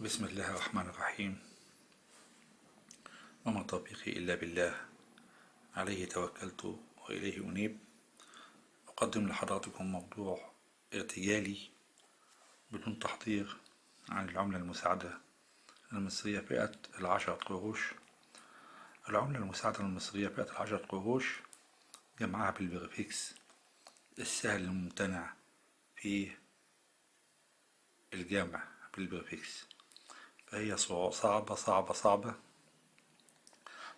بسم الله الرحمن الرحيم. وما توفيقي إلا بالله، عليه توكلت وإليه أنيب. أقدم لحضراتكم موضوع ارتجالي بدون تحضير عن العملة المساعدة المصرية فئة 10 قروش. العملة المساعدة المصرية فئة 10 قروش جمعها بالبريفكس السهل الممتنع في الجامع بالبريفكس، فهي صعبة صعبة صعبة.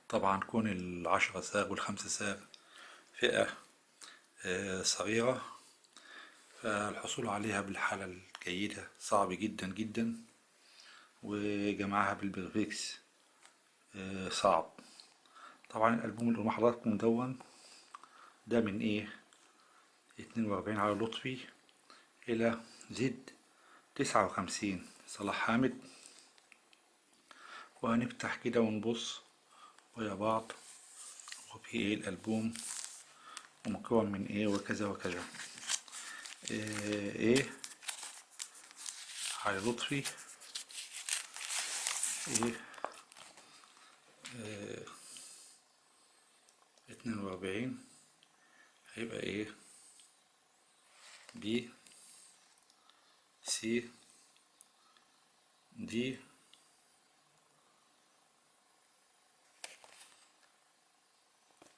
طبعا كون 10 ساغ وال5 ساغ فئة صغيرة، فالحصول عليها بالحالة الجيدة صعب جدا جدا، وجمعها بالبرفكس صعب. طبعا الألبوم اللي مع حضراتكم دون ده من 42 على لطفي إلى زد 59 صلاح حامد. وهنفتح كده ونبص ويا بعض وفي الألبوم ومكون من وكذا وكذا. على لطفي 42 هيبقى بي سي دي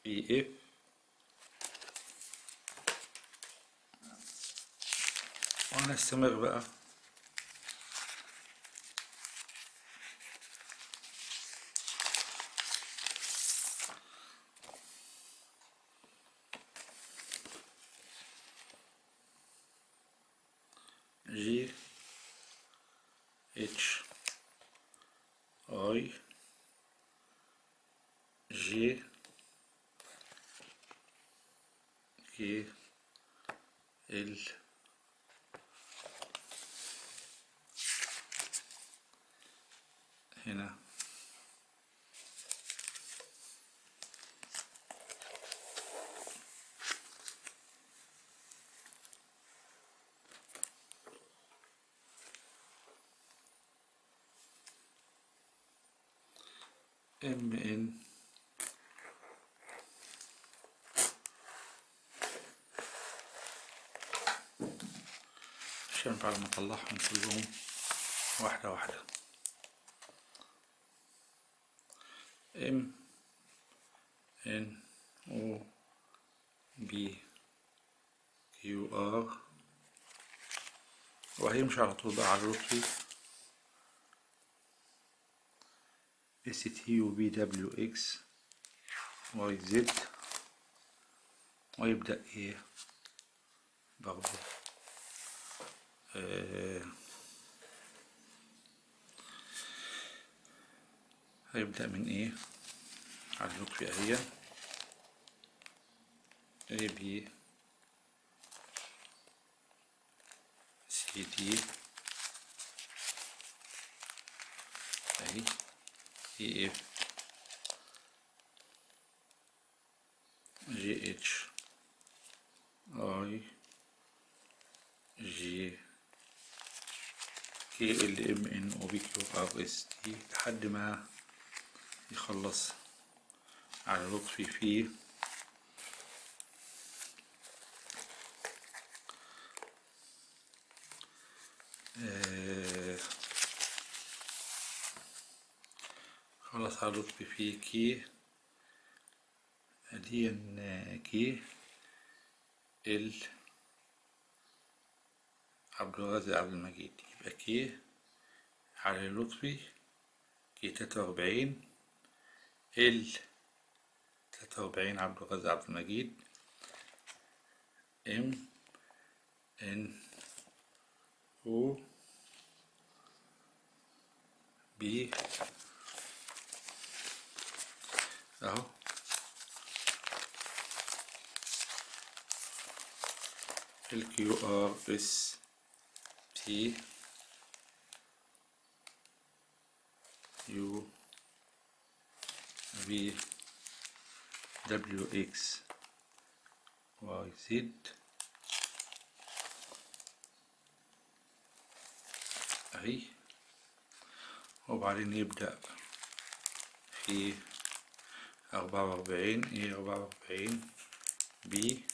اف. وهنستمر بقى جي اتش اي جي كي ال هنا ام ان عشان بعد ما اطلعهم كلهم واحدة واحدة. ام ان او بي كيو ار، وهيمشي على طول بقى على لطفي اس تي يو بي دبليو اكس واي زد، ويبدأ برضه هيبدأ من على اللطفي اهي اي بي سي دي اهي اي اف جي اتش اي جي كي ال ام ان او بي كيو ار اس تي لحد ما يخلص على لطفي فيه خلص على لطفي فيه كي دي كي ال عبد الغازي عبد المجيد، يبقى كي على لطفي كي 43 ال 43 عبد الغازي عبد المجيد ام ان او بي اهو الكيو ار اس تي يو في دبليو اكس واي زد اهي. وبعدين يبدأ في 44 ايه 44 بي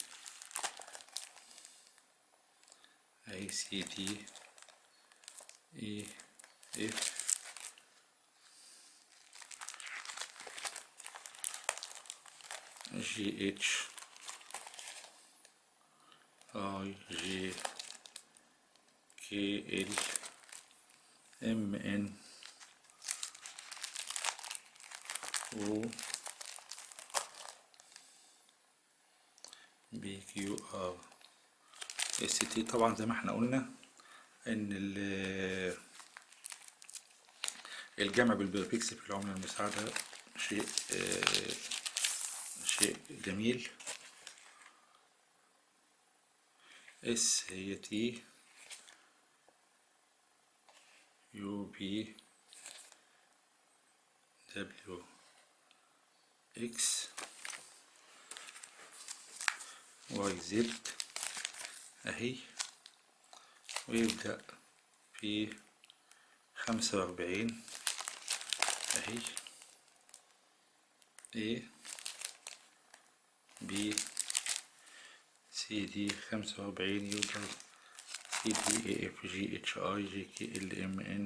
اي سي دي اي اف جي اتش اي جي كي ال ام ان او بي كيو ار اس تي. طبعا زي ما احنا قلنا ان الجمع بالبريفكس في العملة المساعدة شيء جميل. اس هي تي يو بي دبليو اكس واي زد اهي، ويبدأ في 45 اهي A B C D 45 يوجد C D A F G H I J K L M N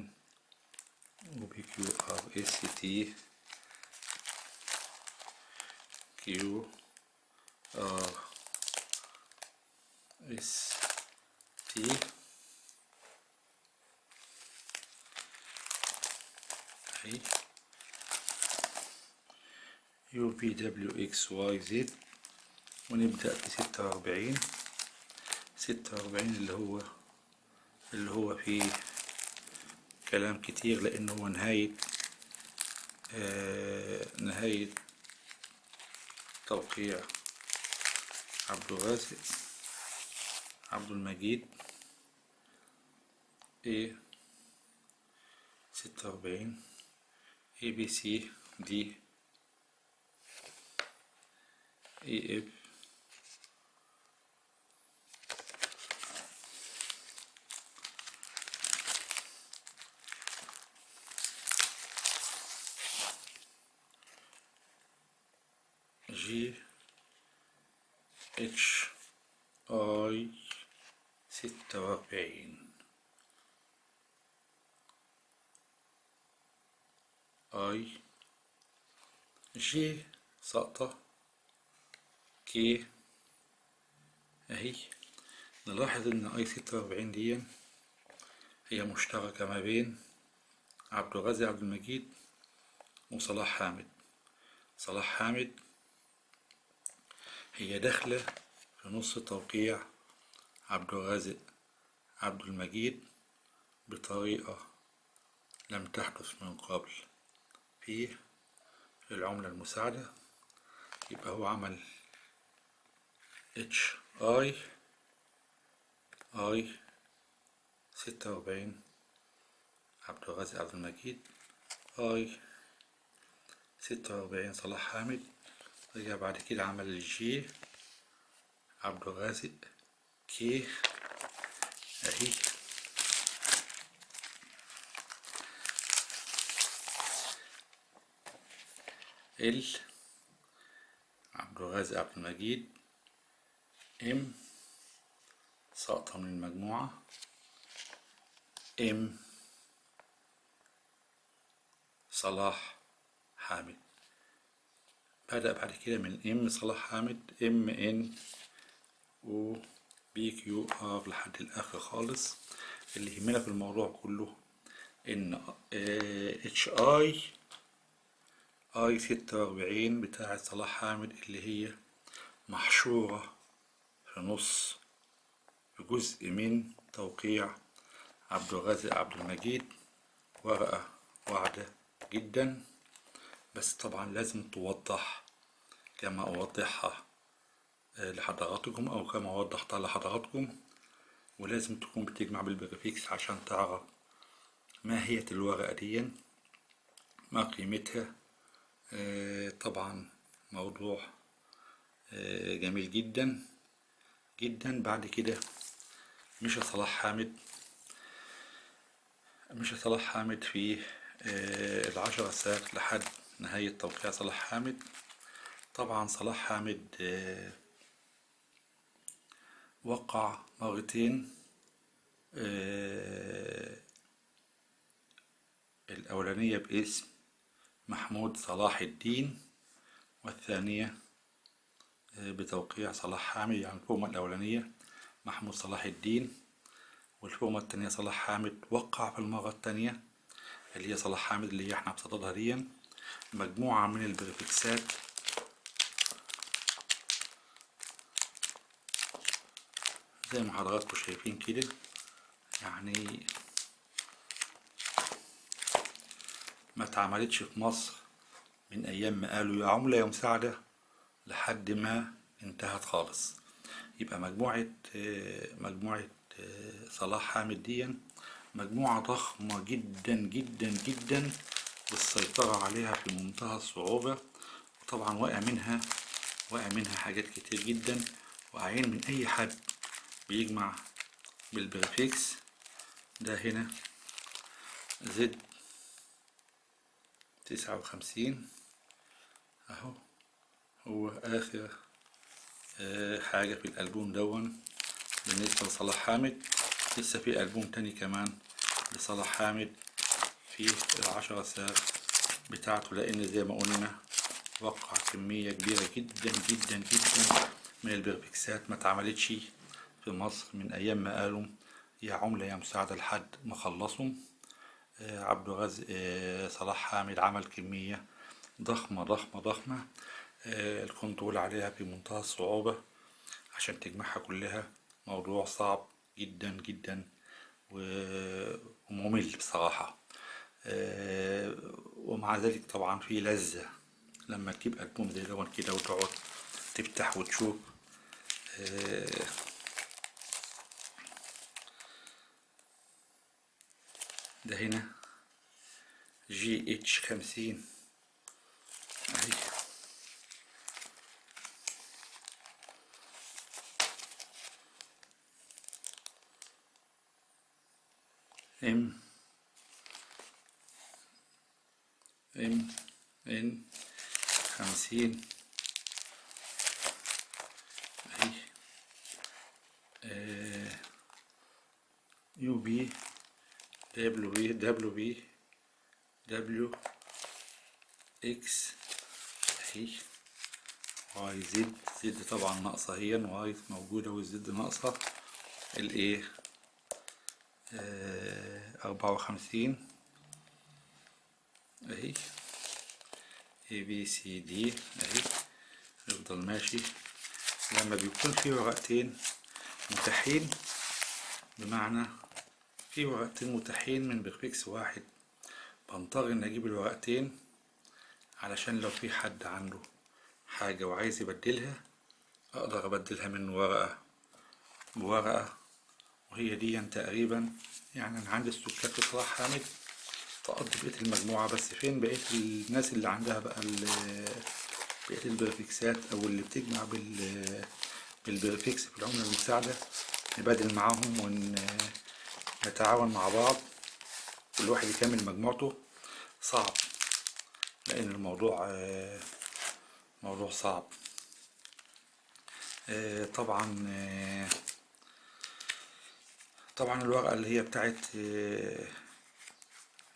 O P Q R S T Q R S T أهي U V W X Y Z. ونبدأ في 46 اللي هو فيه كلام كتير، لأنه هو نهاية توقيع عبد الرازق عبد المجيد A 46 A B C D E F G H I 46 I G ساقطة كي اهي. نلاحظ ان اي 46 دي هي مشتركة ما بين عبد الرازق عبد المجيد وصلاح حامد. صلاح حامد هي داخلة في نص توقيع عبد الرازق عبد المجيد بطريقة لم تحدث من قبل في العملة المساعدة. يبقى هو عمل اتش اي 46 عبد الرازق عبد المجيد اي 46 صلاح حامد. رجع بعد كده عمل الجي عبد الرازق كي اهي ال عبد الرازق عبد المجيد ام ساقطة من المجموعة ام صلاح حامد. بدأ بعد كده من ام صلاح حامد ام ان و بي كيو ار لحد الاخر خالص. اللي يهمنا في الموضوع كله ان اتش اي 46 بتاعة صلاح حامد اللي هي محشورة في نص في جزء من توقيع عبد الرازق عبد المجيد. ورقة واعدة جدا، بس طبعا لازم توضح كما أوضحها لحضراتكم أو كما وضحتها لحضراتكم، ولازم تكون بتجمع بالجرافيكس عشان تعرف ماهية الورقة دي ما قيمتها. طبعا موضوع جميل جدا جدا. بعد كده مشى صلاح حامد في ال10 ساعات لحد نهاية توقيع صلاح حامد. طبعا صلاح حامد وقع مرتين، الأولانية باسم محمود صلاح الدين، والثانية بتوقيع صلاح حامد. يعني الفورمة الأولانية محمود صلاح الدين، والفورمة التانية صلاح حامد. وقع في المرة التانية اللي هي صلاح حامد اللي هي احنا بصددها دي مجموعة من البريفكسات زي ما حضراتكم شايفين كده. يعني ما اتعملتش في مصر من أيام ما قالوا يا عملة يا مساعدة لحد ما انتهت خالص. يبقى مجموعة صلاح حامد دي مجموعة ضخمة جدا جدا جدا، والسيطرة عليها في منتهى الصعوبة. وطبعا واقع منها حاجات كتير جدا، واقعين من أي حد بيجمع بالبريفكس ده. هنا زد 59 اهو، هو آخر حاجة في الألبوم دون بالنسبة لصلاح حامد. لسه في ألبوم تاني كمان لصلاح حامد في ال10 ساعات بتاعته، لأن زي ما قلنا وقع كمية كبيرة جدا جدا جدا من البرفكسات ما اتعملتش في مصر من أيام ما قالوا يا عملة يا مساعدة لحد ما خلصوا. عبد الرازق صلاح حامد عمل كمية ضخمة ضخمة ضخمة، الكنترول عليها في منتهى الصعوبة عشان تجمعها كلها موضوع صعب جدا جدا وممل بصراحة. ومع ذلك طبعا في لذة لما تجيب ألبوم زي دون كده وتقعد تفتح وتشوف. ده هنا GH50 اهي، MN 50 اهي، UB WX اهي، واي زد طبعا ناقصة هي، واي موجودة والزد ناقصة. الايه 54 اهي، ABCD اهي. يفضل ماشي لما بيكون في ورقتين متاحين، بمعنى في ورقتين متاحين من برفكس واحد، بنضطر ان اجيب الورقتين علشان لو في حد عنده حاجة وعايز يبدلها اقدر ابدلها من ورقة بورقة. وهي دي تقريبا يعني انا عندي استوكات في صلاح حامد تقضي بقية المجموعة. بس فين بقية الناس اللي عندها بقى بقية البريفكسات او اللي بتجمع بالبريفكس في العملة المساعدة، نبادل معاهم ونتعاون مع بعض كل واحد يكمل مجموعته. صعب لأن الموضوع موضوع صعب. طبعا الورقة اللي هي بتاعت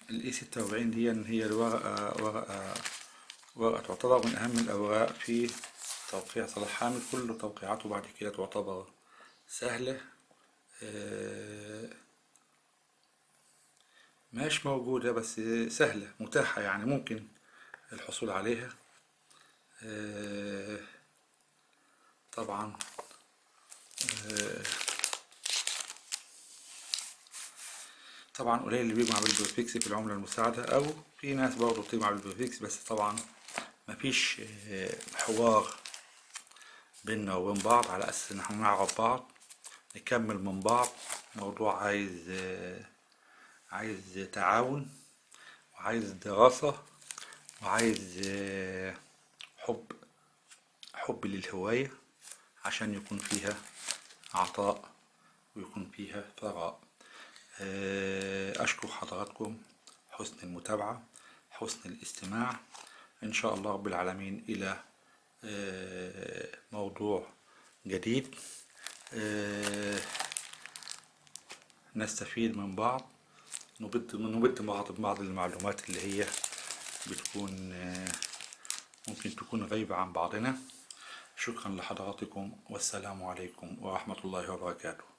الاي 46 دي هي ورقة تعتبر من أهم الأوراق في توقيع صلاح حامد. كل توقيعاته بعد كده تعتبر سهلة، مش موجودة بس سهلة متاحة، يعني ممكن الحصول عليها. طبعا طبعا قليل اللي بيجمع بالبريفكس في العملة المساعدة، أو في ناس برضه بتجمع بالبريفكس بس طبعا مفيش حوار بيننا وبين بعض على أساس إن احنا نعرف بعض نكمل من بعض. موضوع عايز تعاون، وعايز دراسة، وعايز حب للهواية عشان يكون فيها عطاء ويكون فيها ثراء. أشكر حضراتكم، حسن المتابعة، حسن الاستماع. إن شاء الله رب العالمين إلى موضوع جديد نستفيد من بعض، نبد بعض المعلومات اللي هي بتكون ممكن تكون غايبة عن بعضنا. شكرا لحضراتكم، والسلام عليكم ورحمة الله وبركاته.